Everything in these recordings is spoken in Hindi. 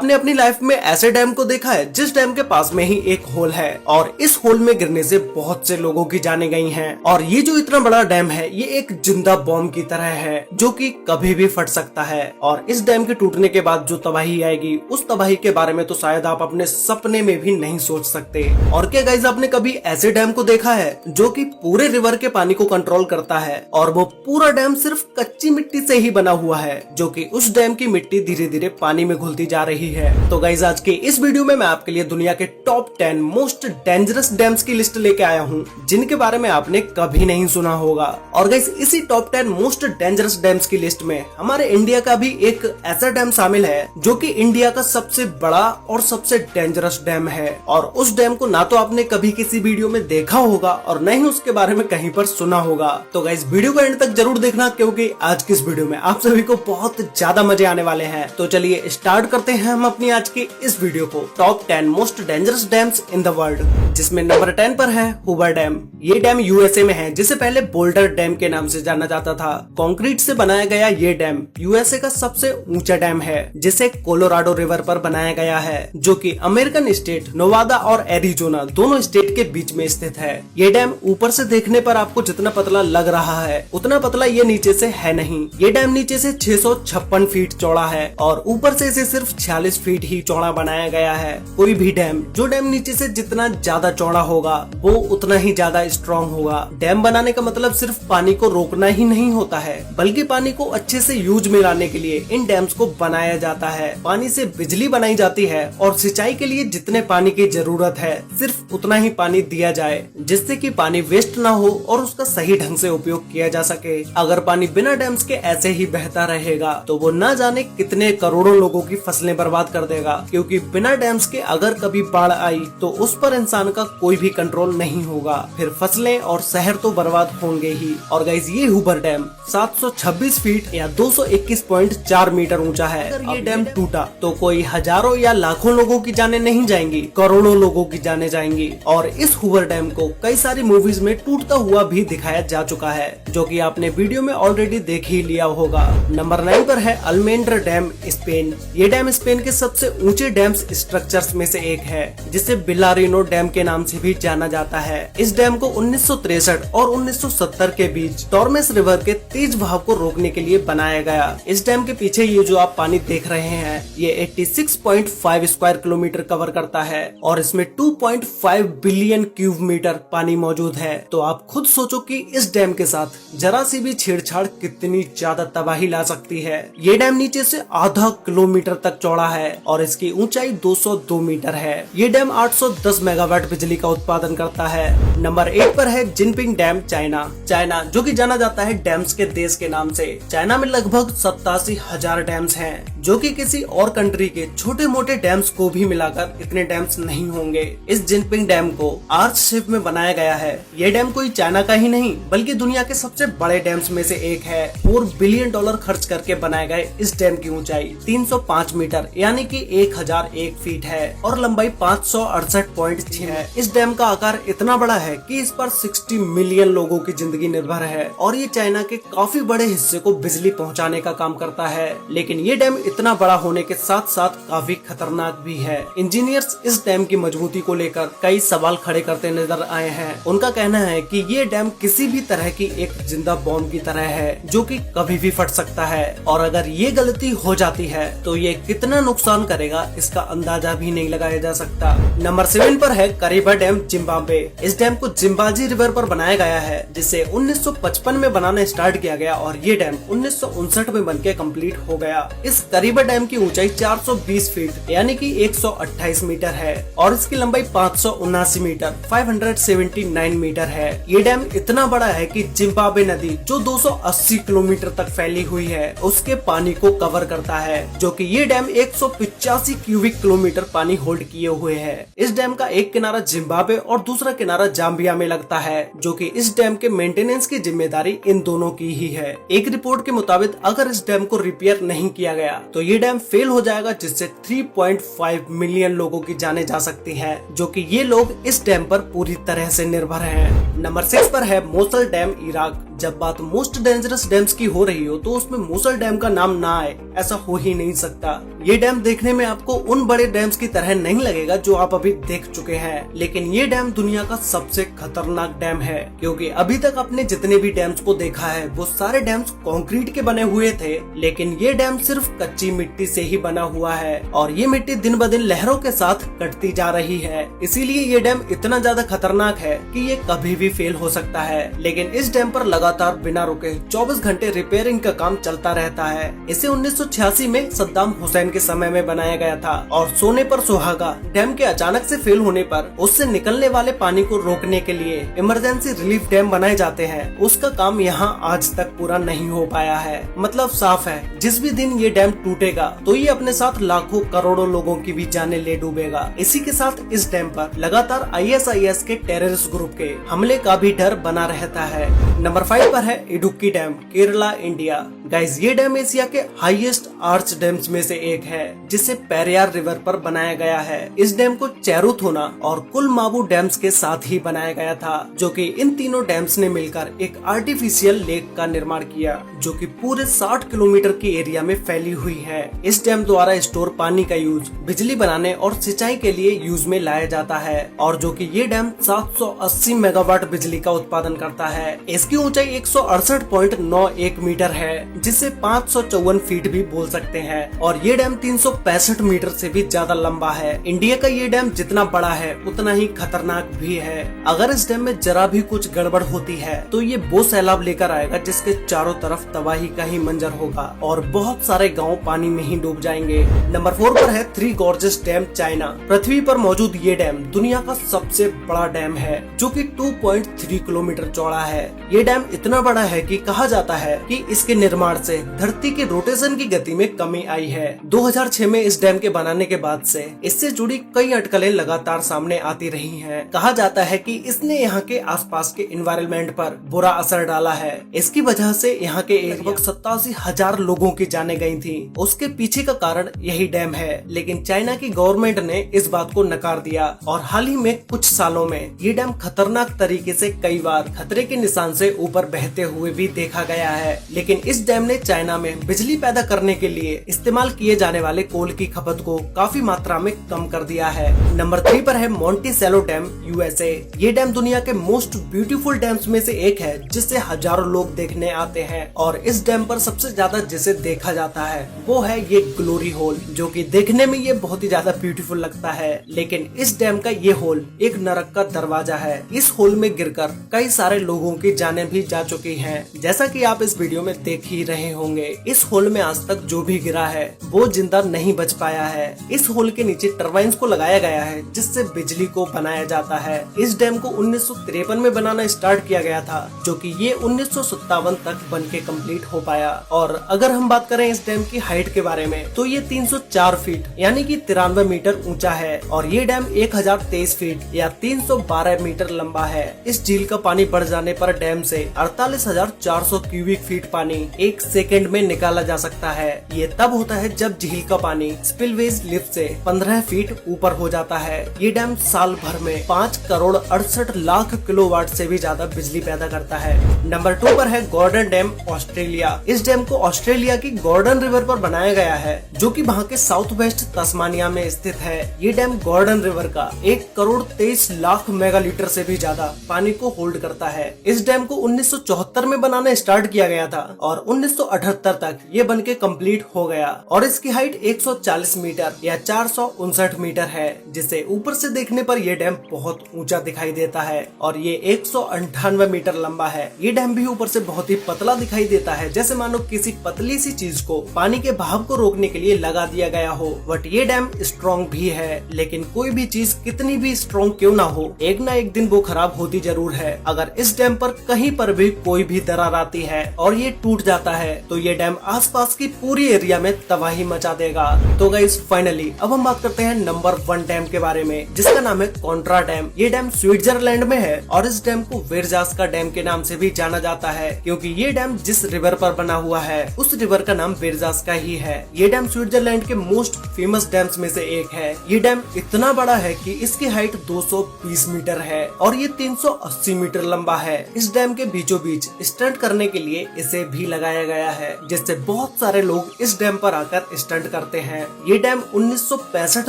आपने अपनी लाइफ में ऐसे डैम को देखा है जिस डैम के पास में ही एक होल है और इस होल में गिरने से बहुत से लोगों की जानें गई हैं। और ये जो इतना बड़ा डैम है ये एक जिंदा बॉम्ब की तरह है जो कि कभी भी फट सकता है। और इस डैम के टूटने के बाद जो तबाही आएगी उस तबाही के बारे में तो शायद आप अपने सपने में भी नहीं सोच सकते। और क्या गाइस, आपने कभी ऐसे डैम को देखा है जो कि पूरे रिवर के पानी को कंट्रोल करता है और वो पूरा डैम सिर्फ कच्ची मिट्टी से ही बना हुआ है, जो कि उस डैम की मिट्टी धीरे धीरे पानी में घुलती जा रही है। तो गाइस, आज के इस वीडियो में मैं आपके लिए दुनिया के टॉप 10 मोस्ट डेंजरस डैम्स की लिस्ट लेके आया हूँ जिनके बारे में आपने कभी नहीं सुना होगा। और गाइस, इसी टॉप 10 मोस्ट डेंजरस डैम्स की लिस्ट में हमारे इंडिया का भी एक ऐसा डैम शामिल है जो कि इंडिया का सबसे बड़ा और सबसे डेंजरस डैम है। और उस डैम को ना तो आपने कभी किसी वीडियो में देखा होगा और न ही उसके बारे में कहीं पर सुना होगा। तो गाइस, वीडियो को एंड तक जरूर देखना क्योंकि आज की इस वीडियो में आप सभी को बहुत ज्यादा मजे आने वाले हैं। तो चलिए स्टार्ट करते हैं हम अपनी आज की इस वीडियो को top 10 most dangerous dams in the world, जिसमें नंबर 10 पर है हूवर डैम। ये डैम यूएसए में है जिसे पहले बोल्डर डैम के नाम से जाना जाता था। कंक्रीट से बनाया गया ये डैम यूएसए का सबसे ऊंचा डैम है जिसे कोलोराडो रिवर पर बनाया गया है, जो कि अमेरिकन स्टेट नोवादा और एरिजोना दोनों स्टेट के बीच में स्थित है। ये डैम ऊपर से देखने पर आपको जितना पतला लग रहा है उतना पतला ये नीचे से है नहीं। ये डैम नीचे से 656 फीट चौड़ा है और ऊपर से इसे सिर्फ 46 फीट ही चौड़ा बनाया गया है। कोई भी डैम नीचे से जितना ज्यादा चौड़ा होगा वो उतना ही ज्यादा स्ट्रॉन्ग होगा। डैम बनाने का मतलब सिर्फ पानी को रोकना ही नहीं होता है, बल्कि पानी को अच्छे से यूज में लाने के लिए इन डैम्स को बनाया जाता है। पानी से बिजली बनाई जाती है और सिंचाई के लिए जितने पानी की जरूरत है सिर्फ उतना ही पानी दिया जाए, जिससे कि पानी वेस्ट ना हो और उसका सही ढंग से उपयोग किया जा सके। अगर पानी बिना डैम्स के ऐसे ही बहता रहेगा तो वो न जाने कितने करोड़ों लोगों की फसलें बर्बाद कर देगा, क्योंकि बिना डैम्स के अगर कभी बाढ़ आई तो उस पर इंसान का कोई भी कंट्रोल नहीं होगा, फिर फसलें और शहर तो बर्बाद होंगे ही। और गाइस, ये हूवर डैम 726 फीट या 221.4 मीटर ऊंचा है। अगर ये डैम टूटा तो कोई हजारों या लाखों लोगों की जानें नहीं जाएंगी, करोड़ों लोगों की जानें जाएंगी। और इस हूवर डैम को कई सारी मूवीज में टूटता हुआ भी दिखाया जा चुका है, जो कि आपने वीडियो में ऑलरेडी देख ही लिया होगा। नंबर 9 पर है अल्मेंड्रा डैम, स्पेन। ये डैम स्पेन के सबसे ऊंचे डैम्स स्ट्रक्चर्स में से एक है, जिसे बिलारिनो डैम के नाम से भी जाना जाता है। इस डैम को 1963 और 1970 के बीच टॉर्मेस रिवर के तेज बहाव को रोकने के लिए बनाया गया। इस डैम के पीछे ये जो आप पानी देख रहे हैं ये 86.5 स्क्वायर किलोमीटर कवर करता है और इसमें 2.5 बिलियन क्यूब मीटर पानी मौजूद है। तो आप खुद सोचो कि इस डैम के साथ जरा सी भी छेड़छाड़ कितनी ज्यादा तबाही ला सकती है। ये डैम नीचे से आधा किलोमीटर तक चौड़ा है और इसकी ऊंचाई 202 मीटर है। ये डैम 810 मेगावाट बिजली का उत्पादन करता है। नंबर 8 पर है जिनपिंग डैम, चाइना जो कि जाना जाता है डैम्स के देश के नाम से। चाइना में लगभग 87,000 डैम्स हैं, जो कि किसी और कंट्री के छोटे मोटे डैम्स को भी मिलाकर इतने डैम्स नहीं होंगे। इस जिनपिंग डैम को आर्च शेप में बनाया गया है। ये डैम कोई चाइना का ही नहीं बल्कि दुनिया के सबसे बड़े डैम्स में से एक है। $4 बिलियन खर्च करके बनाए गए इस डैम की ऊंचाई 305 मीटर यानी कि 1001 फीट है और लंबाई 568.6 है। इस डैम का आकार इतना बड़ा है कि इस पर 60 मिलियन लोगों की जिंदगी निर्भर है और ये चाइना के काफी बड़े हिस्से को बिजली पहुंचाने का काम करता है। लेकिन ये डैम इतना बड़ा होने के साथ साथ काफी खतरनाक भी है। इंजीनियर्स इस डैम की मजबूती को लेकर कई सवाल खड़े करते नजर आए हैं। उनका कहना है कि ये डैम किसी भी तरह की एक जिंदा बॉम्ब की तरह है जो कि कभी भी फट सकता है और अगर ये गलती हो जाती है तो ये कितना नुकसान करेगा इसका अंदाजा भी नहीं लगाया जा सकता। नंबर 7 पर है करीबा डैम, जिम्बाब्वे। इस डैम को जिम्बाजी रिवर पर बनाया गया है जिसे 1955 में बनाना स्टार्ट किया गया और ये डैम 1959 में बनके कंप्लीट हो गया। इस करीबा डैम की ऊंचाई 420 फीट यानी कि 128 मीटर है और इसकी लंबाई 579 मीटर 579 मीटर है। ये डैम इतना बड़ा है कि जिम्बाब्वे नदी जो 280 किलोमीटर तक फैली हुई है उसके पानी को कवर करता है, जो कि ये डैम 185 क्यूबिक किलोमीटर पानी होल्ड किए हुए है। इस डैम का एक किनारा जिम्बाब्वे और दूसरा किनारा जाम्बिया में लगता है, जो कि इस डैम के मेंटेनेंस की जिम्मेदारी इन दोनों की ही है। एक रिपोर्ट के मुताबिक अगर इस डैम को रिपेयर नहीं किया गया तो ये डैम फेल हो जाएगा, जिससे 3.5 मिलियन लोगों की जाने जा सकती है, जो कि ये लोग इस डैम पर पूरी तरह से निर्भर हैं। नंबर 6 पर है मोसल डैम, इराक। जब बात मोस्ट डेंजरस डैम्स की हो रही हो तो उसमें मूसल डैम का नाम ना आए ऐसा हो ही नहीं सकता। ये डैम देखने में आपको उन बड़े डैम्स की तरह नहीं लगेगा जो आप अभी देख चुके हैं, लेकिन ये डैम दुनिया का सबसे खतरनाक डैम है, क्योंकि अभी तक आपने जितने भी डैम्स को देखा है वो सारे डैम्स कंक्रीट के बने हुए थे, लेकिन ये डैम सिर्फ कच्ची मिट्टी से ही बना हुआ है और ये मिट्टी दिन ब दिन लहरों के साथ कटती जा रही है। इसीलिए ये डैम इतना ज्यादा खतरनाक है कि ये कभी भी फेल हो सकता है। लेकिन इस डैम पर लगातार बिना रुके 24 घंटे रिपेयरिंग का काम चलता रहता है। इसे 1986 में सद्दाम हुसैन के समय में बनाया गया था और सोने पर सुहागा डैम के अचानक से फेल होने पर उससे निकलने वाले पानी को रोकने के लिए इमरजेंसी रिलीफ डैम बनाए जाते हैं। उसका काम यहाँ आज तक पूरा नहीं हो पाया है। मतलब साफ है, जिस भी दिन ये डैम टूटेगा तो ये अपने साथ लाखों करोड़ों लोगों की भी जानें ले डूबेगा। इसी के साथ इस डैम पर लगातार ISIS के टेररिस्ट ग्रुप के हमले का भी डर बना रहता है। नंबर 5 पर है Idukki dam, Kerala, India. Guys, ये डैम एशिया के हाईएस्ट आर्च डैम्स में से एक है, जिसे पेरियार रिवर पर बनाया गया है। इस डैम को चेरुथोना और कुलमाबू डैम्स के साथ ही बनाया गया था, जो कि इन तीनों डैम्स ने मिलकर एक आर्टिफिशियल लेक का निर्माण किया, जो कि पूरे 60 किलोमीटर की एरिया में फैली हुई है। इस डैम द्वारा स्टोर पानी का यूज बिजली बनाने और सिंचाई के लिए यूज में लाया जाता है, और जो कि ये डैम 780 मेगावाट बिजली का उत्पादन करता है। इसकी ऊंचाई 168.91 मीटर है, जिसे 554 फीट भी बोल सकते हैं, और ये डैम 365 मीटर से भी ज्यादा लंबा है। इंडिया का ये डैम जितना बड़ा है उतना ही खतरनाक भी है। अगर इस डैम में जरा भी कुछ गड़बड़ होती है तो ये वो सैलाब लेकर आएगा जिसके चारों तरफ तबाही का ही मंजर होगा और बहुत सारे गांव पानी में ही डूब जाएंगे। नंबर 4 पर है थ्री गॉर्जेस डैम, चाइना। पृथ्वी पर मौजूद ये डैम दुनिया का सबसे बड़ा डैम है, जो कि 2.3 किलोमीटर चौड़ा है। ये डैम इतना बड़ा है कि कहा जाता है कि इसके निर्माण से धरती के रोटेशन की गति में कमी आई है। 2006 में इस डैम के बनाने के बाद से इससे जुड़ी कई अटकलें लगातार सामने आती रही हैं। कहा जाता है कि इसने यहाँ के आसपास के एनवायरनमेंट पर बुरा असर डाला है। इसकी वजह से यहाँ के लगभग 87,000 लोगों की जानें गई थी। उसके पीछे का कारण यही डैम है, लेकिन चाइना की गवर्नमेंट ने इस बात को नकार दिया और हाल ही में कुछ सालों में ये डैम खतरनाक तरीके से कई बार खतरे के निशान से ऊपर बहते हुए भी देखा गया है। लेकिन इस डैम ने चाइना में बिजली पैदा करने के लिए इस्तेमाल किए जाने वाले कोल की खपत को काफी मात्रा में कम कर दिया है। नंबर 3 पर है मोंटिसेलो डैम, USA। ये डैम दुनिया के मोस्ट ब्यूटीफुल डैम्स में से एक है, जिसे हजारों लोग देखने आते हैं, और इस डैम पर सबसे ज्यादा जिसे देखा जाता है वो है ये ग्लोरी होल, जो कि देखने में ये बहुत ही ज्यादा ब्यूटीफुल लगता है। लेकिन इस डैम का ये होल एक नरक का दरवाजा है। इस होल में गिरकर कई सारे लोगों की जानें भी जा चुकी हैं, जैसा कि आप इस वीडियो में देख ही रहे होंगे। इस होल में आज तक जो भी गिरा है वो जिंदा नहीं बच पाया है। इस होल के नीचे टरबाइन्स को लगाया गया है, जिससे बिजली को बनाया जाता है। इस डैम को 1953 में बनाना स्टार्ट किया गया था, जो कि ये 1957 तक बन के कम्प्लीट हो पाया। और अगर हम बात करें इस डैम की हाइट के बारे में तो ये 304 फीट यानी कि 93 मीटर ऊंचा है, और ये डैम 1023 फीट या 312 मीटर लंबा है। इस झील का पानी बढ़ जाने पर डैम से 48,400 क्यूबिक फीट पानी एक सेकेंड में निकाला जा सकता है। ये तब होता है जब झील का पानी स्पिलवेज लिफ्ट से 15 फीट ऊपर हो जाता है। ये डैम साल भर में 5 करोड़ 68 लाख किलोवाट से भी ज्यादा बिजली पैदा करता है। नंबर 2 पर है गॉर्डन डैम, ऑस्ट्रेलिया। इस डैम को ऑस्ट्रेलिया की गॉर्डन रिवर पर बनाया गया है, जो कि वहाँ के साउथ वेस्ट तस्मानिया में स्थित है। ये डैम गॉर्डन रिवर का 1 करोड़ 23 लाख मेगालीटर से भी ज्यादा पानी को होल्ड करता है। इस डैम को 1974 में बनाना स्टार्ट किया गया था और 1978 तक ये बनके कंप्लीट हो गया, और इसकी हाइट 140 मीटर या 459 मीटर है, जिसे ऊपर से देखने पर यह डैम बहुत ऊंचा दिखाई देता है, और ये 198 मीटर लंबा है। ये डैम भी ऊपर से बहुत ही पतला दिखाई देता है, जैसे मानो किसी पतली सी चीज को पानी के बहाव को रोकने के लिए लगा दिया गया हो। बट ये डैम स्ट्रॉन्ग भी है, लेकिन कोई भी चीज कितनी भी स्ट्रॉन्ग क्यों ना हो, एक ना एक दिन वो खराब होती जरूर है। अगर इस डैम पर कहीं पर भी कोई भी दरार आती है और ये टूट जाता है तो ये डैम आसपास की पूरी एरिया में तबाही मचा देगा। तो गाइस, फाइनली अब हम बात करते हैं नंबर 1 डैम के बारे में, जिसका नाम है कोंट्रा डैम। ये डैम स्विट्जरलैंड में है और इस डैम को वेरजास का डैम के नाम से भी जाना जाता है, क्योंकि ये डैम जिस रिवर पर बना हुआ है उस रिवर का नाम वेरजास का ही है। ये डैम स्विट्जरलैंड के मोस्ट फेमस डैम्स में से एक है। ये डैम इतना बड़ा है कि इसकी हाइट 220 मीटर है और ये 380 मीटर लंबा है। इस डैम के बीचों बीचों बीच स्टंट करने के लिए इसे भी लगाया गया है, जिससे बहुत सारे लोग इस डैम पर आकर स्टंट करते हैं। ये डैम 1965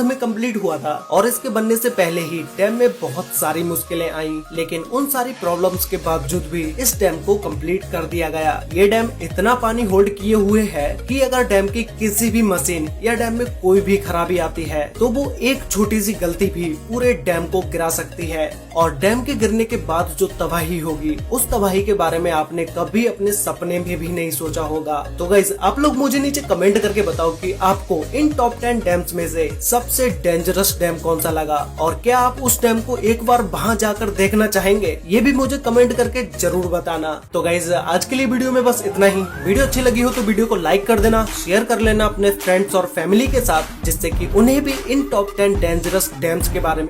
में कंप्लीट हुआ था और इसके बनने से पहले ही डैम में बहुत सारी मुश्किलें आई, लेकिन उन सारी प्रॉब्लम्स के बावजूद भी इस डैम को कंप्लीट कर दिया गया। ये डैम इतना पानी होल्ड किए हुए है कि अगर डैम की किसी भी मशीन या डैम में कोई भी खराबी आती है तो वो एक छोटी सी गलती भी पूरे डैम को गिरा सकती है। और डैम के गिरने के बाद जो तबाही होगी, उस तबाही के बारे में आपने कभी अपने सपने में भी नहीं सोचा होगा। तो गाइस, आप लोग मुझे नीचे कमेंट करके बताओ कि आपको इन टॉप 10 डैम्स में से सबसे डेंजरस डैम कौन सा लगा, और क्या आप उस डैम को एक बार वहां जाकर देखना चाहेंगे? ये भी मुझे कमेंट करके जरूर बताना। तो गाइस, आज के लिए वीडियो में बस इतना ही। वीडियो अच्छी लगी हो तो वीडियो को लाइक कर देना, शेयर कर लेना अपने फ्रेंड्स और फैमिली के साथ, जिससे कि उन्हें भी इन टॉप 10 डेंजरस डैम्स के बारे में